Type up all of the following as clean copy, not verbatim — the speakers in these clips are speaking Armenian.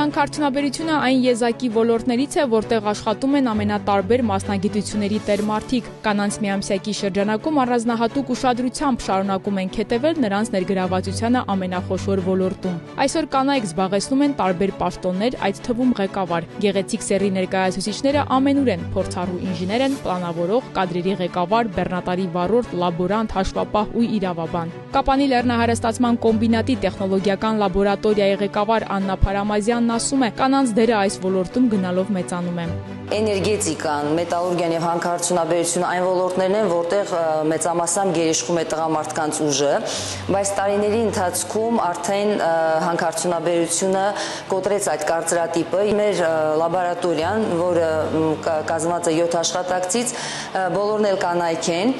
Հանքարդյունաբերությունը այն եզակի ոլորտներից է, որտեղ աշխատում են ամենատարբեր մասնագիտությունների տերմարդիկ։ Կանանց միամսյակի շրջանակում առանձնահատուկ ուշադրությամբ շարունակում ենք հետևել նրանց ներգրավվածությանը ամենախոշոր ոլորտում։ Այսօր կանայք զբաղեցնում են տարբեր պաշտոններ, այդ թվում ղեկավար։ Գեղեցիկ սեռի ներկայացուցիչները ամենուր են, փորձառու ինժեներ են, պլանավորող, կադրերի ղեկավար, բեռնատարի վարորդ, լաբորանտ, հաշվապահ ու իրավաբան։ Կապանի լեռնահարստացման կոմբինատի տեխնոլոգիական լաբորատորիայի ղեկավար Աննա Փարամազյանն ասում է, կանանց դերը այս ոլորտում գնալով մեծանում է։ Էներգետիկան, մետալուրգիան եւ հանքարդյունաբերությունը այն ոլորտներն են, որտեղ մեծամասամբ գերիշխում է տղամարդկանց ուժը, բայց տարիների ընթացքում արդեն հանքարդյունաբերությունը կոտրեց այդ կարծրատիպը։ Մեր լաբորատորիան, որը կազմված է 7 աշխատակցից, բոլորն էլ կանայք են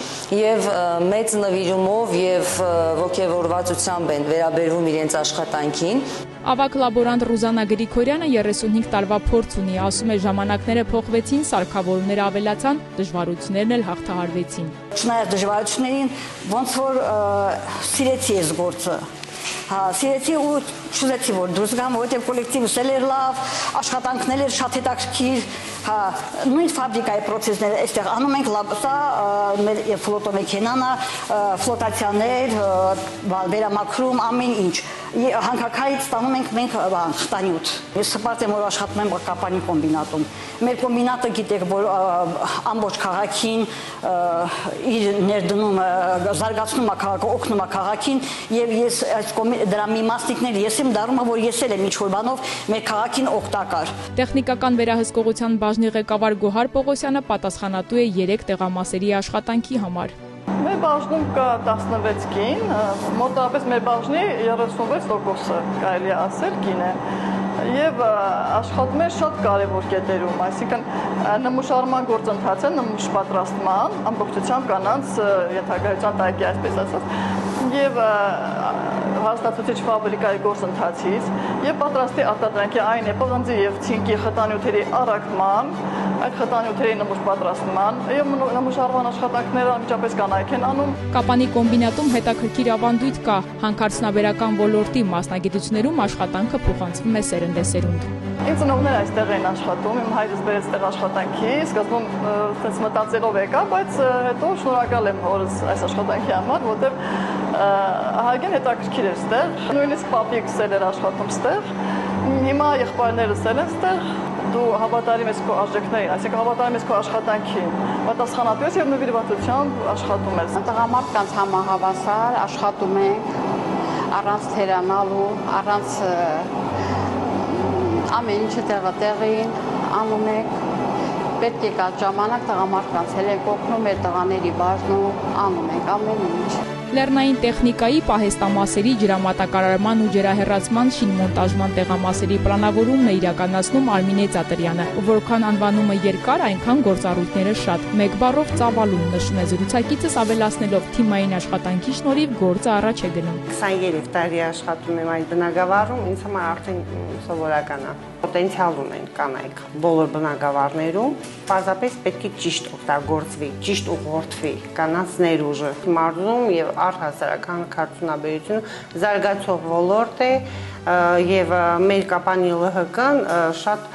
եւ մեծ նվիրումով եւ ոգևորվածությամբ են վերաբերվում իրենց աշխատանքին։ Ավագ լաբորանտ Ռուզանա Գրիգորյանը 35 տարվա փորձ ունի, ասում է, ժամանակները փոխվեցին, սարքավորումները ավելացան, դժվարություններն էլ հաղթահարվեցին։ Չնայած դժվարություններին, ոնց որ սիրեցի այս գործը։ Սիրեցի ու չուզեցի, որ դուրս գամ, որովհետև կոլեկտիվս էլ էր լավ, աշխատանքն էր շատ հետաքրքիր, նույն ֆաբրիկայի պրոցեսները այստեղ անում ենք, սա մեր ֆլոտոմեքենան է, ֆլոտացիաներ, վերամաքրում, ամեն ինչ։ Հանքաքարից ստանում ենք մենք խտանյութ։ Ես հպարտ եմ, որ աշխատում եմ Կապանի կոմբինատում։ Մեր կոմբինատը գիտեք, որ ամբողջ քաղաքին իր ներդնում զարգացնում է քաղաքը, օգնում է քաղաքին, եւ ես դրա մի մասնիկներ ես եմ դառնում, որ ես էլ եմ ինչ-որ բանով մեր քաղաքին օգտակար։ Տեխնիկական վերահսկողության բաժնի ղեկավար Գոհար Պողոսյանը պատասխանատու է 3 տեղամասերի աշխատանքի համար։ Մեր բաժնում կա 16 կին, մոտավորապես մեր բաժնի 36%-ը կարելի է ասել կին է։ Եվ աշխատում են շատ կարևոր կետերում, այսինքն նմուշարման գործընթացը, նմուշ պատրաստման, ամբողջությամբ կանանց ենթակայության տակ է, այսպես ասած, եւ հաստատուցիչ ֆաբրիկայի գործընթացից եւ պատրաստի արտադրանքի այն է պղնձի եւ ցինկի խտանյութերի առաքման, այդ խտանյութերի նմուշ պատրաստման եւ նմուշարման աշխատանքները անմիջապես կանայք են անում։ Կապանի կոմբինատում հետաքրքիր ավանդույթ կա, հանքարդյունաբերական ոլորտի մասնագիտություններում աշխատանքը փոխանցվում է սերնդեսերունդ։ Իմ ծնողները այստեղ են աշխատում, իմ հայրս բերեց այստեղ աշխատանքի, սկզբում այդպես մտածելով եկա, բայց հետո շնորհակալ եմ հորս այս աշխատանքի համար, որտեղ ահագին հետաքրքիր էր այստեղ, նույնիսկ պապիկս էլ էր աշխատում այստեղ, հիմա եղբայրներս էլ են այստեղ, դու հավատարիմ ես քո արժեքներին, այսինքն հավատարիմ ես քո աշխատանքին, պատասխանատու ես եւ նվիրվածությամբ աշխատում ես։ Տղամարդկանց համահավասար աշխատում ենք առանց թերանալու, առանց ամեն ինչը տեղին անում ենք, պետք է կա ժամանակ տղամարդկանց էլ ենք օգնում, մեր տղաների բաժնում անում ենք ամեն ինչ։ Լեռնային տեխնիկայի, պահեստամասերի, ջրամատակարարման ու ջրահեռացման շինմոնտաժման տեղամասերի պլանավորումն է իրականացնում Արմինե Ծատրյանը։ Որքան անվանումը երկար, այնքան գործառույթները շատ։ Մեկ բառով ծավալուն, նշում է զրուցակիցս, ավելացնելով թիմային աշխատանքի շնորհիվ գործը առաջ է գնում։ 23 տարի աշխատում եմ այդ բնակավարում, ինձ համար արդեն սովորական է։ Պոտենցիալ ունեն կանայք բոլոր բնակավարներում, պարզապես պետք է ճիշտ օգտագործվի, ճիշտ ուղղորդվի կանանց ներուժը։ Մարզում եւ առհասարակ հանքարդյունաբերությունը զարգացող ոլորտ է եւ մեր Կապանի ԼՀԿ-ն շատ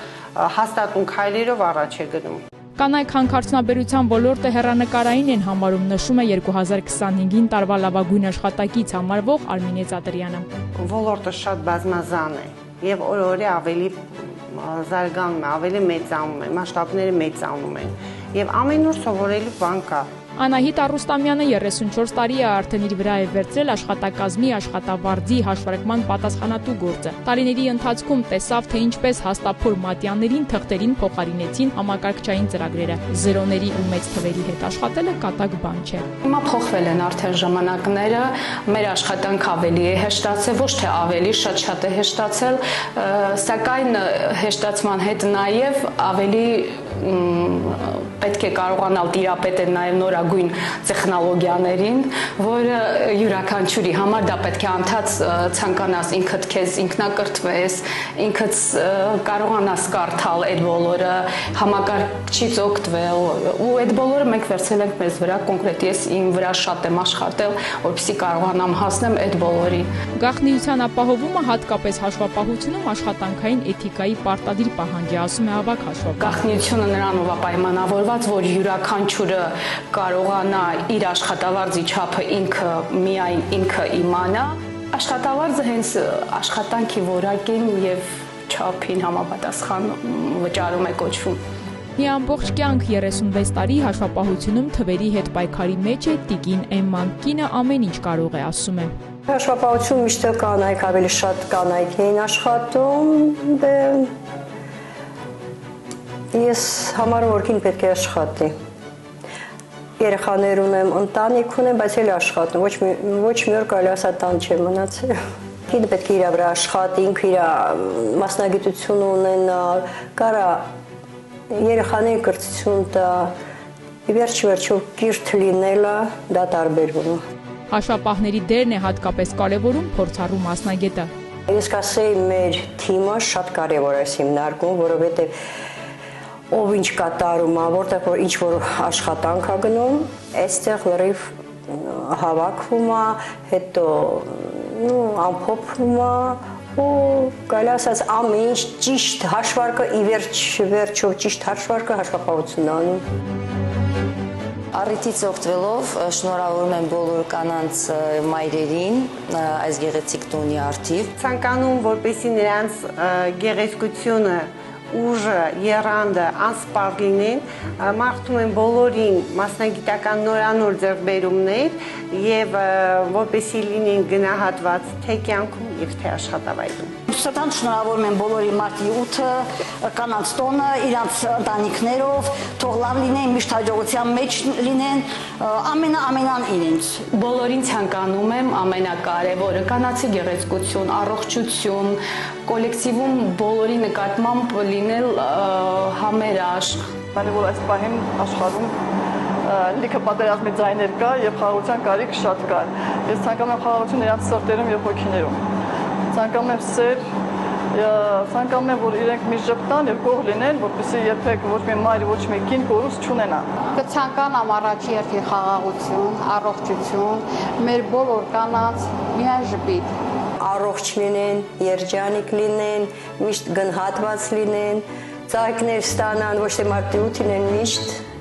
հաստատուն քայլերով առաջ է գնում։ Կանայք հանքարդյունաբերության ոլորտը հեռանկարային են համարում, նշում է 2025 տարվա լավագույն աշխատակից համարվող Արմինե Ծատրյանը։ Ոլորտը շատ բազմազան է եւ օր-օրի ավելի զարգանում է, ավելի մեծանում է, մասշտաբները մեծանում են եւ ամեն օր սովորելու բան կա։ Անահիտ Առուստամյանը 34 տարի է արդեն իր վրա է վերցրել աշխատակազմի, աշխատավարձի հաշվարկման պատասխանատու գործը։ Տարիների ընթացքում տեսավ, թե ինչպես հաստափոր մատյաններին թղթերին փոխարինեցին համակարգչային ծրագրերը։ Զերոների ու մեծ թվերի հետ աշխատելը կատակ բան չէ։ Հիմա փոխվել են արդեն ժամանակները, մեր աշխատանքը ավելի է հեշտացել, ոչ թե ավելի, շատ է հեշտացել, սակայն հեշտացման հետ նաև ավելի պետք է կարողանալ տիրապետել նաև նորագույն տեխնոլոգիաներին, որը յուրաքանչյուրի համար դա պետք է անդադ ցանկանաս ինքդ քեզ ինքնակրթվես, ինքդ կարողանաս կարդալ այդ բոլորը, համակարգչից օգտվել, ու այդ բոլորը մենք վերցրել ենք մեզ վրա, կոնկրետ ես իմ վրա շատ եմ աշխատել, որպեսզի կարողանամ հասնեմ այդ բոլորի։ Գաղտնիության ապահովումը հատկապես հաշվապահությունում աշխատանքային էթիկայի պարտադիր պահանջ է, ասում է ավագ հաշվապահ։ Գաղտնիությունը նրանով է պայմանավորված, որ յուրաքանչյուրը կարողանա իր աշխատավարձի չափը միայն ինքը իմանա։ Աշխատավարձը հենց աշխատանքի որակին եւ չափին համապատասխան վճարում է կոչվում։ Մի ամբողջ կյանք 36 տարի հաշվապահությունում թվերի հետ պայքարի մեջ է տիկին Էմման։ Կինը ամեն ինչ կարող է, ասում է։ Հաշվապահություն միշտ կանայք ավելի շատ կանայք էին աշխատում, ես համարում որ կին պետք է աշխատի։ Երեխաներ ունեմ, ընտանիք ունեմ, բայց էլ աշխատում, ոչ մի օր կարելի ասա տան չեմ մնացել։ Կինը պետք է իր վրա աշխատի, ինքը իր մասնագիտություն ունենա, կարա երեխաների կրթություն տա, վերջ-վերջով կիրթ լինելը դա տարբերվում է։ Հաշվապահների դերն է հատկապես կարևորում փորձառու մասնագետը։ Ես կասեի մեր թիմը շատ կարևոր է հիմնարկում, որովհետև ով ինչ կատարում է, որտեղ որ ինչ որ աշխատանք է գնում, այստեղ լրիվ հավաքվում է, հետո ամփոփվում է ու կարելի ասած ամեն ինչ ճիշտ հաշվարկը ի վերջով ճիշտ հաշվարկը հաշվապահությունն է անում։ Առիթից օգտվելով շնորհավորում եմ բոլոր կանանց մայրերին այս գեղեցիկ տոնի առթիվ։ Ցանկանում որպեսզի նրանց գեղեցկությունը ուժը, եռանդը անսպառ լինեն, մաղթում եմ բոլորին մասնագիտական նորանոր ձեռքբերումներ եւ որպեսզի լինեն գնահատված թե կյանքում եւ թե աշխատավայրում։ Սրտան շնորհավորում եմ բոլորի մարտի 8-ը կանանց տոնը իրանց ընտանիքներով, թող լավ լինեն, միշտ հաջողության մեջ լինեն, ամենան իրենց։ Բոլորին ցանկանում եմ ամենակարևորը կանացի գեղեցկություն, առողջություն, կոլեկտիվում բոլորի նկատմամբ լինել համերաշխ։ Քանի որ այս պահին աշխարհում լիքը պատերազմի ձայներ կա եւ խաղաղության կարիք շատ կա։ Ես ցանկանում եմ խաղաղություն նրանց սրտերում եւ հոգիներում։ Ցանկանում եմ սեր, ցանկանում եմ որ իրենք մի շփտան եւ գող լինեն, որպեսզի երբեք ոչ մի մայր, ոչ մի կին կորուս չունենա։ Կցանկանամ առաջի հերթին խաղաղություն, առողջություն, մեր բոլոր կանանց միայն ժպիտ։ Առողջ լինեն, երջանիկ լինեն, միշտ գնահատված լինեն, ծաղիկներ ստանան, ոչ թե մարտի 8-ին են միշտ